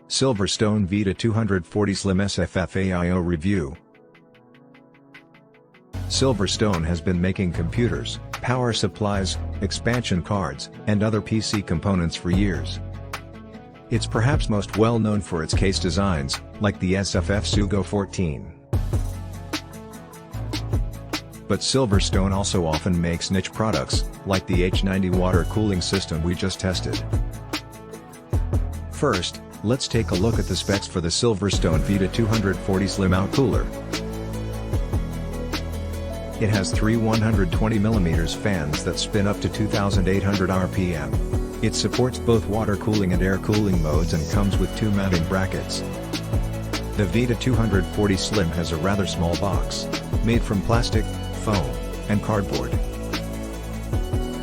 SilverStone VIDA 240 Slim SFF AIO Review. SilverStone has been making computers, power supplies, expansion cards, and other PC components for years. It's perhaps most well known for its case designs, like the SFF AIO 14. But SilverStone also often makes niche products, like the H90 water cooling system we just tested. First, let's take a look at the specs for the SilverStone VIDA 240 Slim AIO cooler. It has three 120mm fans that spin up to 2,800 RPM. It supports both water cooling and air cooling modes and comes with two mounting brackets. The VIDA 240 Slim has a rather small box, made from plastic, foam, and cardboard.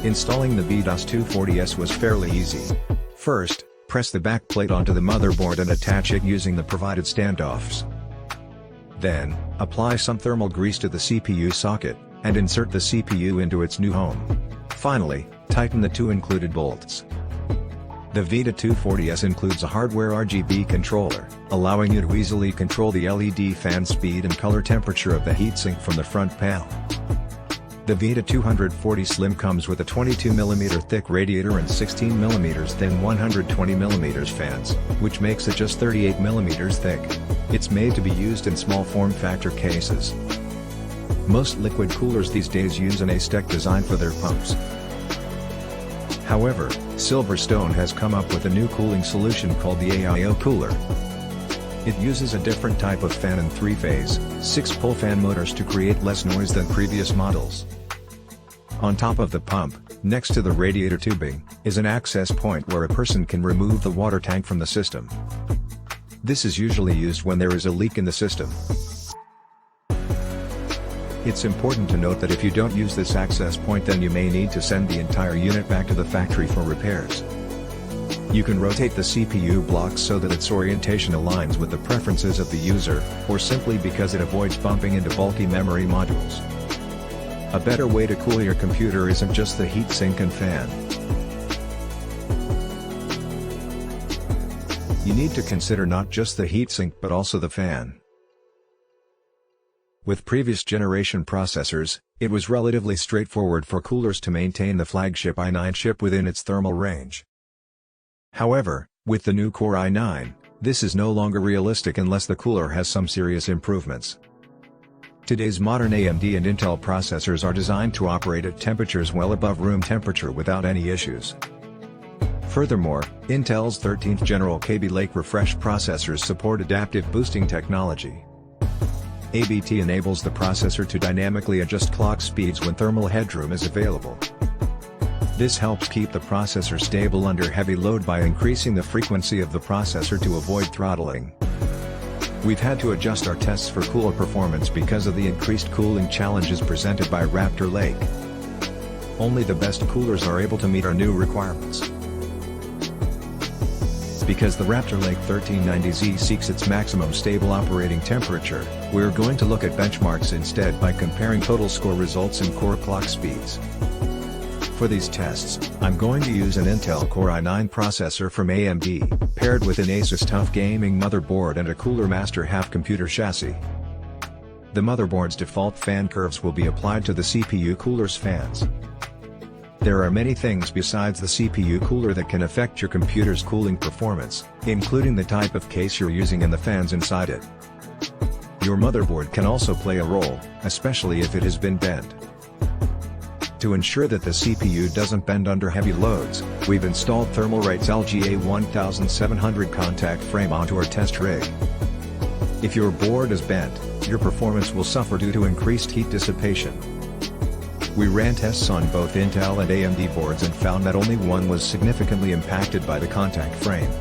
Installing the VIDA 240S was fairly easy. First, press the back plate onto the motherboard and attach it using the provided standoffs. Then, apply some thermal grease to the CPU socket, and insert the CPU into its new home. Finally, tighten the two included bolts. The VIDA 240S includes a hardware RGB controller, allowing you to easily control the LED fan speed and color temperature of the heatsink from the front panel. The VIDA 240 Slim comes with a 22mm thick radiator and 16mm thin 120mm fans, which makes it just 38mm thick. It's made to be used in small form factor cases. Most liquid coolers these days use an A-stack design for their pumps. However, SilverStone has come up with a new cooling solution called the AIO cooler. It uses a different type of fan and three-phase, 6-pole fan motors to create less noise than previous models. On top of the pump, next to the radiator tubing, is an access point where a person can remove the water tank from the system. This is usually used when there is a leak in the system. It's important to note that if you don't use this access point, then you may need to send the entire unit back to the factory for repairs. You can rotate the CPU block so that its orientation aligns with the preferences of the user, or simply because it avoids bumping into bulky memory modules. A better way to cool your computer isn't just the heatsink and fan. You need to consider not just the heatsink but also the fan. With previous generation processors, it was relatively straightforward for coolers to maintain the flagship i9 chip within its thermal range. However, with the new Core i9, this is no longer realistic unless the cooler has some serious improvements. Today's modern AMD and Intel processors are designed to operate at temperatures well above room temperature without any issues. Furthermore, Intel's 13th General Kaby Lake refresh processors support adaptive boosting technology. ABT enables the processor to dynamically adjust clock speeds when thermal headroom is available. This helps keep the processor stable under heavy load by increasing the frequency of the processor to avoid throttling. We've had to adjust our tests for cooler performance because of the increased cooling challenges presented by Raptor Lake. Only the best coolers are able to meet our new requirements. Because the Raptor Lake 1390Z seeks its maximum stable operating temperature, we're going to look at benchmarks instead by comparing total score results and core clock speeds. For these tests, I'm going to use an Intel Core i9 processor from AMD, paired with an Asus TUF gaming motherboard and a Cooler Master half computer chassis. The motherboard's default fan curves will be applied to the CPU cooler's fans. There are many things besides the CPU cooler that can affect your computer's cooling performance, including the type of case you're using and the fans inside it. Your motherboard can also play a role, especially if it has been bent. To ensure that the CPU doesn't bend under heavy loads, we've installed Thermalrate's LGA 1700 contact frame onto our test rig. If your board is bent, your performance will suffer due to increased heat dissipation. We ran tests on both Intel and AMD boards and found that only one was significantly impacted by the contact frame.